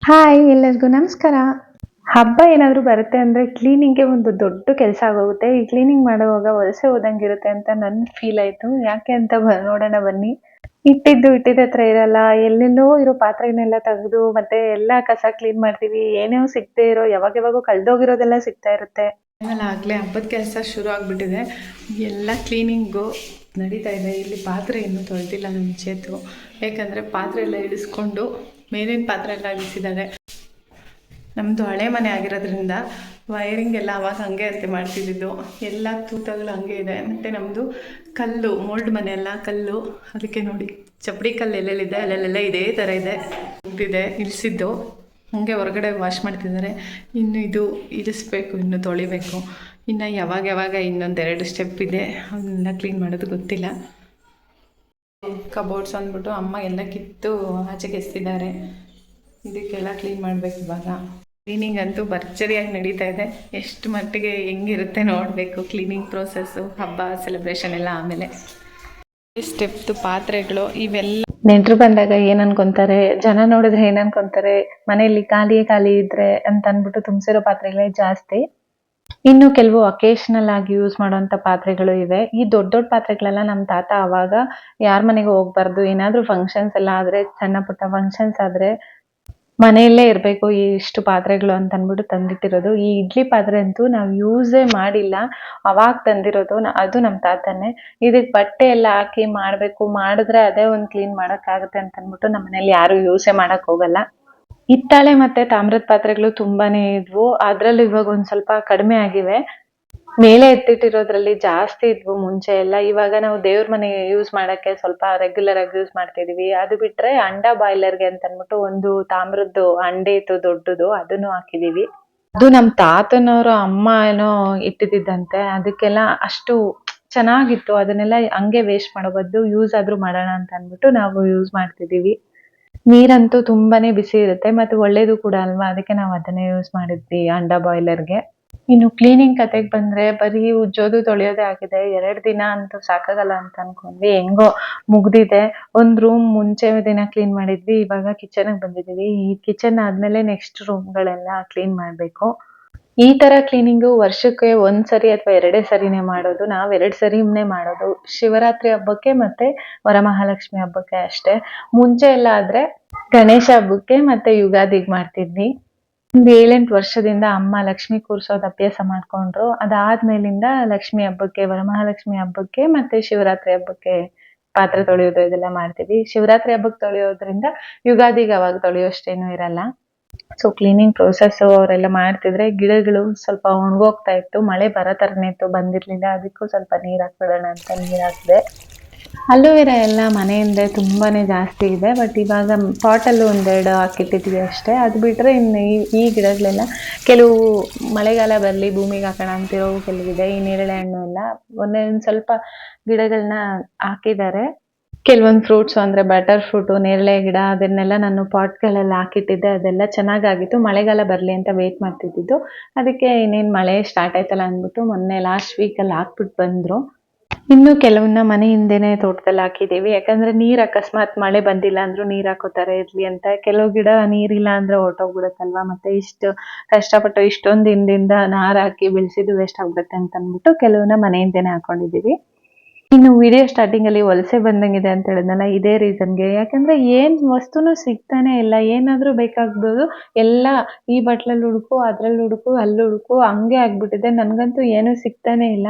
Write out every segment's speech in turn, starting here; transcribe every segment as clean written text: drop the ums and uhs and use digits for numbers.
Hi ಎಲ್ಲರಿಗೂ ನಮಸ್ಕಾರ. ಹಬ್ಬ ಏನಾದ್ರು ಬರುತ್ತೆ ಅಂದ್ರೆ ಕ್ಲೀನಿಂಗ್ಗೆ ಒಂದು ದೊಡ್ಡ ಕೆಲಸ ಆಗೋಗುತ್ತೆ. ಈ ಕ್ಲೀನಿಂಗ್ ಮಾಡುವಾಗ ವಲಸೆ ಹೋದಂಗಿರುತ್ತೆ ಅಂತ ನನ್ ಫೀಲ್ ಆಯ್ತು. ಯಾಕೆ ಅಂತ ನೋಡೋಣ ಬನ್ನಿ. ಇಟ್ಟಿದ್ದ ಹತ್ರ ಇರಲ್ಲ. ಎಲ್ಲೆಲ್ಲೋ ಇರೋ ಪಾತ್ರೆನೆಲ್ಲ ತೆಗೆದು ಮತ್ತೆ ಎಲ್ಲ ಕಸ ಕ್ಲೀನ್ ಮಾಡ್ತೀವಿ. ಏನೇನೋ ಸಿಗದೆ ಇರೋ ಯಾವಾಗೋ ಕಳ್ದೋಗಿರೋದೆಲ್ಲ ಸಿಗ್ತಾ ಇರುತ್ತೆ. ಆಮೇಲೆ ಆಗ್ಲೇ ಹಬ್ಬದ ಕೆಲಸ ಶುರು ಆಗ್ಬಿಟ್ಟಿದೆ. ಎಲ್ಲ ಕ್ಲೀನಿಂಗು ನಡೀತಾ ಇದೆ. ಇಲ್ಲಿ ಪಾತ್ರೆ ಇನ್ನೂ ತೊಳೆದಿಲ್ಲ ನಮ್ಮ ಚೇತು. ಯಾಕಂದರೆ ಪಾತ್ರೆ ಎಲ್ಲ ಇಳಿಸ್ಕೊಂಡು ಮೇಲಿನ ಪಾತ್ರೆ ಎಲ್ಲ ಇಳಿಸಿದ್ದಾರೆ. ನಮ್ಮದು ಹಳೆ ಮನೆ ಆಗಿರೋದ್ರಿಂದ ವೈರಿಂಗ್ ಎಲ್ಲ ಅವಾಗ ಹಂಗೆ ಅಂತೆ ಮಾಡ್ತಿದ್ದು. ಎಲ್ಲ ತೂತಗಳು ಹಂಗೆ ಇದೆ. ಮತ್ತು ನಮ್ಮದು ಕಲ್ಲು ಮೋಲ್ಡ್ ಮನೆ ಎಲ್ಲ ಕಲ್ಲು, ಅದಕ್ಕೆ ನೋಡಿ ಚಪ್ಪಡಿ ಕಲ್ಲು ಎಲ್ಲೆಲ್ಲಿದೆ ಅಲ್ಲೆಲ್ಲ ಇದೇ ಥರ ಇದೆ ಇಳಿಸಿದ್ದು. ಹಾಗೆ ಹೊರಗಡೆ ವಾಶ್ ಮಾಡ್ತಿದ್ದಾರೆ. ಇನ್ನು ಇದು ಇಳಿಸ್ಬೇಕು, ಇನ್ನು ತೊಳಿಬೇಕು. ಇನ್ನು ಯಾವಾಗ ಇನ್ನೊಂದೆರಡು ಸ್ಟೆಪ್ ಇದೆ, ಅವನ್ನೆಲ್ಲ ಕ್ಲೀನ್ ಮಾಡೋದು ಗೊತ್ತಿಲ್ಲ. ಕಬೋರ್ಡ್ಸ್ ಅಂದ್ಬಿಟ್ಟು ಅಮ್ಮ ಎಲ್ಲ ಕಿತ್ತು ಆಚೆಗೆ ಎಸ್ತಿದ್ದಾರೆ. ಇದಕ್ಕೆಲ್ಲ ಕ್ಲೀನ್ ಮಾಡಬೇಕು ಇವಾಗ. ಕ್ಲೀನಿಂಗ್ ಅಂತೂ ಭರ್ಜರಿಯಾಗಿ ನಡೀತಾ ಇದೆ. ಎಷ್ಟು ಮಟ್ಟಿಗೆ ಹೆಂಗಿರುತ್ತೆ ನೋಡಬೇಕು ಕ್ಲೀನಿಂಗ್ ಪ್ರೋಸೆಸ್ಸು. ಹಬ್ಬ ಸೆಲೆಬ್ರೇಷನ್ ಎಲ್ಲ ಆಮೇಲೆ ಸ್ಟೆಪ್ದು ಪಾತ್ರೆಗಳು ಇವೆಲ್ಲ. ನೆಂಟರು ಬಂದಾಗ ಏನು ಅನ್ಕೊಂತಾರೆ, ಜನ ನೋಡಿದ್ರೆ ಏನು ಅನ್ಕೊಂತಾರೆ, ಮನೆಯಲ್ಲಿ ಖಾಲಿ ಇದ್ರೆ ಅಂತ ಅಂದ್ಬಿಟ್ಟು ತುಂಬಿಸಿರೋ ಪಾತ್ರೆಗಳೇ ಜಾಸ್ತಿ. ಇನ್ನು ಕೆಲವು ಅಕೇಶನಲ್ ಆಗಿ ಯೂಸ್ ಮಾಡುವಂಥ ಪಾತ್ರೆಗಳು ಇವೆ. ಈ ದೊಡ್ಡ ಪಾತ್ರೆಗಳೆಲ್ಲ ನಮ್ಮ ತಾತ ಅವಾಗ ಯಾರ ಮನೆಗೆ ಹೋಗ್ಬಾರ್ದು, ಏನಾದರೂ ಫಂಕ್ಷನ್ಸ್ ಎಲ್ಲ ಆದರೆ, ಸಣ್ಣ ಪುಟ್ಟ ಫಂಕ್ಷನ್ಸ್ ಆದರೆ ಮನೆಯಲ್ಲೇ ಇರಬೇಕು ಇಷ್ಟು ಪಾತ್ರೆಗಳು ಅಂತ ಅಂದ್ಬಿಟ್ಟು ತಂದಿಟ್ಟಿರೋದು. ಈ ಇಡ್ಲಿ ಪಾತ್ರೆ ಅಂತೂ ನಾವು ಯೂಸೇ ಮಾಡಿಲ್ಲ, ಅವಾಗ ತಂದಿರೋದು. ಅದು ನಮ್ಮ ತಾತನೇ. ಇದಕ್ಕೆ ಬಟ್ಟೆ ಎಲ್ಲ ಹಾಕಿ ಮಾಡಬೇಕು, ಮಾಡಿದ್ರೆ ಅದೇ ಒಂದು ಕ್ಲೀನ್ ಮಾಡೋಕ್ಕಾಗುತ್ತೆ ಅಂತ ಅಂದ್ಬಿಟ್ಟು ನಮ್ಮ ಮನೇಲಿ ಯಾರು ಯೂಸೇ ಮಾಡೋಕ್ಕೆ ಹೋಗಲ್ಲ. ಹಿತ್ತಾಳೆ ಮತ್ತೆ ತಾಮ್ರದ ಪಾತ್ರೆಗಳು ತುಂಬಾನೇ ಇದ್ವು. ಅದ್ರಲ್ಲೂ ಇವಾಗ ಒಂದ್ ಸ್ವಲ್ಪ ಕಡಿಮೆ ಆಗಿವೆ. ಮೇಲೆ ಎತ್ತಿಟ್ಟಿರೋದ್ರಲ್ಲಿ ಜಾಸ್ತಿ ಇದ್ವು ಮುಂಚೆ ಎಲ್ಲ. ಇವಾಗ ನಾವು ದೇವ್ರ ಮನೆ ಯೂಸ್ ಮಾಡಕ್ಕೆ ಸ್ವಲ್ಪ ರೆಗ್ಯುಲರ್ ಆಗಿ ಯೂಸ್ ಮಾಡ್ತಿದೀವಿ. ಅದು ಬಿಟ್ರೆ ಅಂಡ ಬಾಯ್ಲರ್ಗೆ ಅಂತ ಅಂದ್ಬಿಟ್ಟು ಒಂದು ತಾಮ್ರದ್ದು ಅಂಡೆ ಇತ್ತು ದೊಡ್ಡದು, ಅದನ್ನು ಹಾಕಿದೀವಿ. ಅದು ನಮ್ ತಾತನವರು ಅಮ್ಮ ಏನೋ ಇಟ್ಟಿದ್ದಂತೆ. ಅದಕ್ಕೆಲ್ಲ ಅಷ್ಟು ಚೆನ್ನಾಗಿತ್ತು. ಅದನ್ನೆಲ್ಲ ಹಂಗೆ ವೇಸ್ಟ್ ಮಾಡೋ ಬದಲು ಯೂಸ್ ಆದ್ರೂ ಮಾಡೋಣ ಅಂತ ಅಂದ್ಬಿಟ್ಟು ನಾವು ಯೂಸ್ ಮಾಡ್ತಿದೀವಿ. ನೀರಂತೂ ತುಂಬಾನೇ ಬಿಸಿ ಇರುತ್ತೆ ಮತ್ತೆ ಒಳ್ಳೇದು ಕೂಡ ಅಲ್ವಾ, ಅದಕ್ಕೆ ನಾವು ಅದನ್ನೇ ಯೂಸ್ ಮಾಡಿದ್ವಿ ಅಂಡ ಬಾಯ್ಲರ್ಗೆ. ಇನ್ನು ಕ್ಲೀನಿಂಗ್ ಕತೆಗೆ ಬಂದ್ರೆ ಬರೀ ಉಜ್ಜೋದು ತೊಳೆಯೋದೇ ಆಗಿದೆ. 2 ದಿನ ಅಂತೂ ಸಾಕಾಗಲ್ಲ ಅಂತ ಅನ್ಕೊಂಡ್ವಿ. ಹೆಂಗೋ ಮುಗ್ದಿದೆ. ಒಂದ್ ರೂಮ್ ಮುಂಚೆ ದಿನ ಕ್ಲೀನ್ ಮಾಡಿದ್ವಿ, ಇವಾಗ ಕಿಚನ್ ಬಂದಿದೀವಿ. ಈ ಕಿಚನ್ ಆದ್ಮೇಲೆ ನೆಕ್ಸ್ಟ್ ರೂಮ್ಗಳೆಲ್ಲ ಕ್ಲೀನ್ ಮಾಡ್ಬೇಕು. ಈ ತರ ಕ್ಲೀನಿಂಗು ವರ್ಷಕ್ಕೆ 1 ಸರಿ ಅಥವಾ 2 ಸರಿನೇ ಮಾಡೋದು. ನಾವ್ 2 ಸರಿನೇ ಮಾಡೋದು. ಶಿವರಾತ್ರಿ ಹಬ್ಬಕ್ಕೆ ಮತ್ತೆ ವರಮಹಾಲಕ್ಷ್ಮಿ ಹಬ್ಬಕ್ಕೆ ಅಷ್ಟೇ. ಮುಂಚೆ ಎಲ್ಲ ಆದ್ರೆ ಗಣೇಶ ಹಬ್ಬಕ್ಕೆ ಮತ್ತೆ ಯುಗಾದಿಗೆ ಮಾಡ್ತಿದ್ವಿ. ಒಂದು 7-8 ವರ್ಷದಿಂದ ಅಮ್ಮ ಲಕ್ಷ್ಮಿ ಕೂರ್ಸೋದು ಅಭ್ಯಾಸ ಮಾಡ್ಕೊಂಡ್ರು. ಅದಾದ್ಮೇಲಿಂದ ಲಕ್ಷ್ಮಿ ಹಬ್ಬಕ್ಕೆ, ವರಮಹಾಲಕ್ಷ್ಮಿ ಹಬ್ಬಕ್ಕೆ ಮತ್ತೆ ಶಿವರಾತ್ರಿ ಹಬ್ಬಕ್ಕೆ ಪಾತ್ರೆ ತೊಳೆಯೋದು ಇದೆಲ್ಲ ಮಾಡ್ತೀವಿ. ಶಿವರಾತ್ರಿ ಹಬ್ಬಕ್ಕೆ ತೊಳೆಯೋದ್ರಿಂದ ಯುಗಾದಿಗೆ ಅವಾಗ ತೊಳೆಯೋಷ್ಟೇನು ಇರಲ್ಲ. ಸೊ ಕ್ಲೀನಿಂಗ್ ಪ್ರೋಸೆಸ್ ಅವರೆಲ್ಲ ಮಾಡ್ತಿದ್ರೆ ಗಿಡಗಳು ಸ್ವಲ್ಪ ಒಣಗೋಗ್ತಾ ಇತ್ತು. ಮಳೆ ಬರೋ ಥರನೇ ಇತ್ತು, ಬಂದಿರಲಿಲ್ಲ. ಅದಕ್ಕೂ ಸ್ವಲ್ಪ ನೀರು ಹಾಕ್ಬಿಡೋಣ ಅಂತ ನೀರು ಹಾಕಿದೆ. ಅಲೋವೆರಾ ಎಲ್ಲ ಮನೆಯಿಂದ ತುಂಬಾನೇ ಜಾಸ್ತಿ ಇದೆ. ಬಟ್ ಇವಾಗ ಪಾಟಲ್ಲೂ 1-2 ಹಾಕಿಟ್ಟಿದ್ವಿ ಅಷ್ಟೇ. ಅದು ಬಿಟ್ಟರೆ ಇನ್ನು ಈ ಗಿಡಗಳೆಲ್ಲ ಕೆಲವು ಮಳೆಗಾಲ ಬರಲಿ ಭೂಮಿಗೆ ಹಾಕೋಣ ಅಂತಿರೋ ಕೆಲವಿದೆ. ಈ ನೇರಳೆ ಹಣ್ಣು ಎಲ್ಲ ಒಂದೊಂದು ಸ್ವಲ್ಪ ಗಿಡಗಳನ್ನ ಹಾಕಿದ್ದಾರೆ. ಕೆಲವೊಂದು ಫ್ರೂಟ್ಸ್ ಅಂದ್ರೆ ಬಟರ್ ಫ್ರೂಟು, ನೇರಳೆ ಗಿಡ, ಅದನ್ನೆಲ್ಲ ನಾನು ಪಾಟ್ಗಳಲ್ಲಿ ಹಾಕಿಟ್ಟಿದ್ದೆ. ಅದೆಲ್ಲ ಚೆನ್ನಾಗಾಗಿತ್ತು. ಮಳೆಗಾಲ ಬರಲಿ ಅಂತ ವೇಟ್ ಮಾಡ್ತಿದ್ದಿದ್ದು. ಅದಕ್ಕೆ ಇನ್ನೇನು ಮಳೆ ಸ್ಟಾರ್ಟ್ ಆಯ್ತಲ್ಲ ಅಂದ್ಬಿಟ್ಟು ಮೊನ್ನೆ ಲಾಸ್ಟ್ ವೀಕಲ್ಲಿ ಹಾಕ್ಬಿಟ್ಟು ಬಂದರು. ಇನ್ನು ಕೆಲವನ್ನ ಮನೆ ಹಿಂದೆನೆ ತೋಟದಲ್ಲಿ ಹಾಕಿದ್ದೀವಿ. ಯಾಕಂದ್ರೆ ನೀರು ಅಕಸ್ಮಾತ್ ಮಳೆ ಬಂದಿಲ್ಲ ಅಂದ್ರೂ ನೀರು ಹಾಕೋತಾರೆ ಇರ್ಲಿ ಅಂತ. ಕೆಲವು ಗಿಡ ನೀರಿಲ್ಲ ಅಂದ್ರೆ ಹೊರ್ಟೋಗ್ಬಿಡುತ್ತಲ್ವಾ, ಮತ್ತೆ ಇಷ್ಟು ಕಷ್ಟಪಟ್ಟು ಇಷ್ಟೊಂದು ದಿನದಿಂದ ನಾರು ಹಾಕಿ ಬೆಳೆಸಿದ್ದು ವೇಸ್ಟ್ ಆಗ್ಬಿಡುತ್ತೆ ಅಂತ ಅಂದ್ಬಿಟ್ಟು ಕೆಲವನ್ನ ಮನೆ ಹಿಂದೆನೆ ಹಾಕೊಂಡಿದ್ದೀವಿ. ಇನ್ನು ವಿಡಿಯೋ ಸ್ಟಾರ್ಟಿಂಗ್ ಅಲ್ಲಿ ವಲಸೆ ಬಂದಂಗಿದೆ ಅಂತ ಹೇಳಿದ್ನಲ್ಲ, ಇದೇ ರೀಸನ್ಗೆ. ಯಾಕಂದ್ರೆ ಏನ್ ವಸ್ತುನು ಸಿಗ್ತಾನೆ ಇಲ್ಲ. ಏನಾದ್ರೂ ಬೇಕಾಗ್ಬೋದು ಎಲ್ಲ ಈ ಬಟ್ಲಲ್ಲಿ ಹುಡುಕು, ಅದ್ರಲ್ಲಿ ಹುಡುಕು, ಅಲ್ಲಿ ಹುಡುಕು, ಹಂಗೆ ಆಗ್ಬಿಟ್ಟಿದೆ. ನನ್ಗಂತೂ ಏನು ಸಿಗ್ತಾನೆ ಇಲ್ಲ.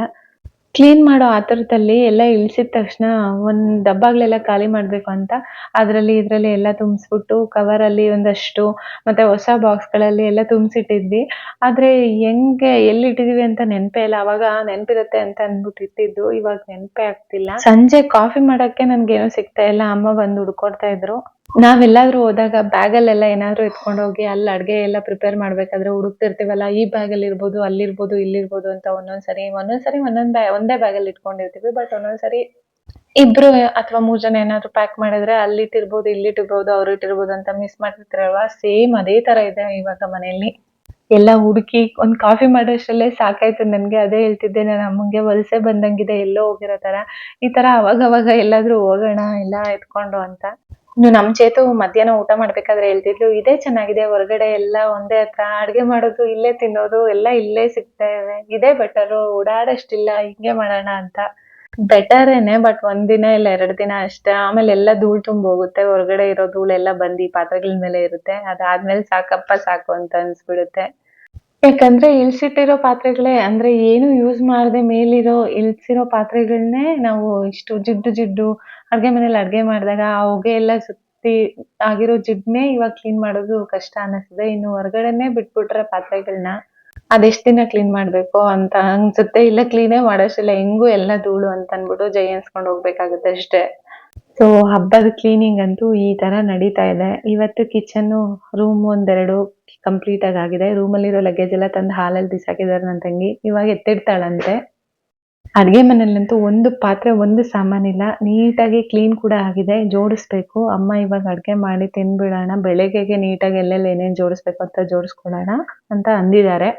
ಕ್ಲೀನ್ ಮಾಡೋ ಆತುರದಲ್ಲಿ ಎಲ್ಲ ಇಳಿಸಿದ ತಕ್ಷಣ ಒಂದ್ ಡಬ್ಬಗಳೆಲ್ಲ ಖಾಲಿ ಮಾಡ್ಬೇಕು ಅಂತ ಅದ್ರಲ್ಲಿ ಇದ್ರಲ್ಲಿ ಎಲ್ಲ ತುಂಬಿಸ್ಬಿಟ್ಟು ಕವರಲ್ಲಿ ಒಂದಷ್ಟು ಮತ್ತೆ ಹೊಸ ಬಾಕ್ಸ್ಗಳಲ್ಲಿ ಎಲ್ಲ ತುಂಬಿಸಿಟ್ಟಿದ್ವಿ. ಆದ್ರೆ ಹೆಂಗೆ ಎಲ್ಲಿ ಇಟ್ಟಿದೀವಿ ಅಂತ ನೆನಪೇ ಇಲ್ಲ. ಅವಾಗ ನೆನಪಿರುತ್ತೆ ಅಂತ ಅಂದ್ಬಿಟ್ಟು ಇಟ್ಟಿದ್ದು, ಇವಾಗ ನೆನಪೇ ಆಗ್ತಿಲ್ಲ. ಸಂಜೆ ಕಾಫಿ ಮಾಡಕ್ಕೆ ನನ್ಗೇನು ಸಿಗ್ತಾ ಇಲ್ಲ. ಅಮ್ಮ ಬಂದು ಹುಡ್ಕೊಡ್ತಾ ಇದ್ರು. ನಾವೆಲ್ಲಾದ್ರೂ ಹೋದಾಗ ಬ್ಯಾಗಲ್ಲೆಲ್ಲ ಏನಾದ್ರು ಎತ್ಕೊಂಡು ಹೋಗಿ ಅಲ್ಲಿ ಅಡ್ಗೆ ಎಲ್ಲ ಪ್ರಿಪೇರ್ ಮಾಡ್ಬೇಕಾದ್ರೆ ಹುಡುಕ್ತಿರ್ತೀವಲ್ಲ, ಈ ಬ್ಯಾಗಲ್ಲಿ ಇರ್ಬೋದು, ಅಲ್ಲಿರ್ಬೋದು, ಇಲ್ಲಿರ್ಬೋದು ಅಂತ ಒಂದೊಂದ್ಸರಿ ಒಂದೇ ಬ್ಯಾಗಲ್ಲಿ ಇಟ್ಕೊಂಡಿರ್ತೀವಿ. ಬಟ್ ಒಂದೊಂದ್ಸರಿ 2 ಅಥವಾ 3 ಜನ ಏನಾದ್ರು ಪ್ಯಾಕ್ ಮಾಡಿದ್ರೆ ಅಲ್ಲಿಟ್ಟಿರ್ಬೋದು, ಇಲ್ಲಿಟ್ಟಿರ್ಬೋದು, ಅವ್ರು ಇಟ್ಟಿರ್ಬೋದು ಅಂತ ಮಿಸ್ ಮಾಡ್ತಿರ್ತೀರಲ್ವಾ. ಸೇಮ್ ಅದೇ ತರ ಇದೆ ಇವಾಗ ಮನೆಯಲ್ಲಿ. ಎಲ್ಲ ಹುಡುಕಿ ಒಂದ್ ಕಾಫಿ ಮಾಡೋಷ್ಟರಲ್ಲೇ ಸಾಕಾಯ್ತು ನನ್ಗೆ. ಅದೇ ಹೇಳ್ತಿದ್ದೆ ನಾನು ಅಮ್ಮಂಗೆ, ವಲಸೆ ಬಂದಂಗಿದೆ, ಎಲ್ಲೋ ಹೋಗಿರೋ ತರ. ಈ ತರ ಅವಾಗ ಎಲ್ಲಾದ್ರೂ ಹೋಗೋಣ ಎಲ್ಲ ಎತ್ಕೊಂಡು ಅಂತ. ಇನ್ನು ನಮ್ ಚೇತು ಮಧ್ಯಾಹ್ನ ಊಟ ಮಾಡ್ಬೇಕಾದ್ರೆ ಹೇಳ್ತಿದ್ಲು, ಇದೇ ಚೆನ್ನಾಗಿದೆ ಹೊರಗಡೆ ಎಲ್ಲ ಒಂದೇ ಹತ್ರ ಅಡ್ಗೆ ಮಾಡೋದು ಇಲ್ಲೇ ತಿನ್ನೋದು ಎಲ್ಲ ಇಲ್ಲೇ ಸಿಗ್ತವೆ, ಇದೇ ಬೆಟರು ಓಡಾಡಷ್ಟಿಲ್ಲ ಹಿಂಗೆ ಮಾಡೋಣ ಅಂತ. ಬೆಟರೇನೆ, ಬಟ್ ಒಂದಿನ ಇಲ್ಲ 2 ದಿನ ಅಷ್ಟೇ. ಆಮೇಲೆ ಎಲ್ಲ ಧೂಳ್ ತುಂಬೋಗುತ್ತೆ. ಹೊರಗಡೆ ಇರೋ ಧೂಳೆಲ್ಲ ಬಂದು ಪಾತ್ರೆಗಳ ಮೇಲೆ ಇರುತ್ತೆ. ಅದಾದ್ಮೇಲೆ ಸಾಕಪ್ಪ ಸಾಕು ಅಂತ ಅನ್ಸ್ಬಿಡುತ್ತೆ. ಯಾಕಂದ್ರೆ ಇಳ್ಸಿಟ್ಟಿರೋ ಪಾತ್ರೆಗಳೇ ಅಂದ್ರೆ ಏನು ಯೂಸ್ ಮಾಡದೆ ಮೇಲಿರೋ ಇಳ್ಸಿರೋ ಪಾತ್ರೆಗಳ್ನೇ ನಾವು ಇಷ್ಟು ಜಿಡ್ಡು ಜಿಡ್ಡು ಅಡ್ಗೆ ಮನೇಲಿ ಅಡ್ಗೆ ಮಾಡಿದಾಗ ಆ ಹೊಗೆ ಎಲ್ಲ ಸುತ್ತಿ ಆಗಿರೋ ಜಿಡ್ನೇ ಇವಾಗ ಕ್ಲೀನ್ ಮಾಡೋದು ಕಷ್ಟ ಅನ್ನಿಸ್ತದೆ. ಇನ್ನು ಹೊರಗಡೆನೆ ಬಿಟ್ಬಿಟ್ರೆ ಪಾತ್ರೆಗಳನ್ನ ಅದೆಷ್ಟ್ ದಿನ ಕ್ಲೀನ್ ಮಾಡ್ಬೇಕು ಅಂತ ಅನ್ಸುತ್ತೆ. ಇಲ್ಲ ಕ್ಲೀನೇ ಮಾಡೋಷ್ಟಿಲ್ಲ ಹೆಂಗು ಎಲ್ಲ ಧೂಳು ಅಂತ ಅನ್ಬಿಟ್ಟು ಜೈ ಅನ್ಸ್ಕೊಂಡ್ ಹೋಗ್ಬೇಕಾಗುತ್ತೆ ಅಷ್ಟೇ. ಸೊ ಹಬ್ಬದ ಕ್ಲೀನಿಂಗ್ ಅಂತೂ ಈ ತರ ನಡೀತಾ ಇದೆ. ಇವತ್ತು ಕಿಚನ್ ರೂಮ್ ಒಂದೆರಡು ಕಂಪ್ಲೀಟ್ ಆಗಿದೆ. ರೂಮಲ್ಲಿರೋ ಲಗೇಜ್ ಎಲ್ಲ ತಂದು ಹಾಲಲ್ಲಿ ಬಿಸಾಕಿದಾರೆ ನನ್ನ ತಂಗಿ. ಇವಾಗ ಎತ್ತಿಡ್ತಾಳಂತೆ. ಅಡ್ಗೆ ಮನೇಲಂತೂ ಒಂದು ಪಾತ್ರೆ ಒಂದು ಸಾಮಾನಿಲ್ಲ. ನೀಟಾಗಿ ಕ್ಲೀನ್ ಕೂಡ ಆಗಿದೆ. ಜೋಡಿಸ್ಬೇಕು. ಅಮ್ಮ ಇವಾಗ ಅಡ್ಗೆ ಮಾಡಿ ತಿಂದ್ಬಿಡೋಣ. ಬೆಳಗ್ಗೆಗೆ ನೀಟಾಗಿ ಎಲ್ಲೆಲ್ಲಿ ಏನೇನ್ ಜೋಡಿಸ್ಬೇಕು ಅಂತ ಜೋಡಿಸ್ಕೊಳ್ಳೋಣ ಅಂತ ಅಂದಿದ್ದಾರೆ.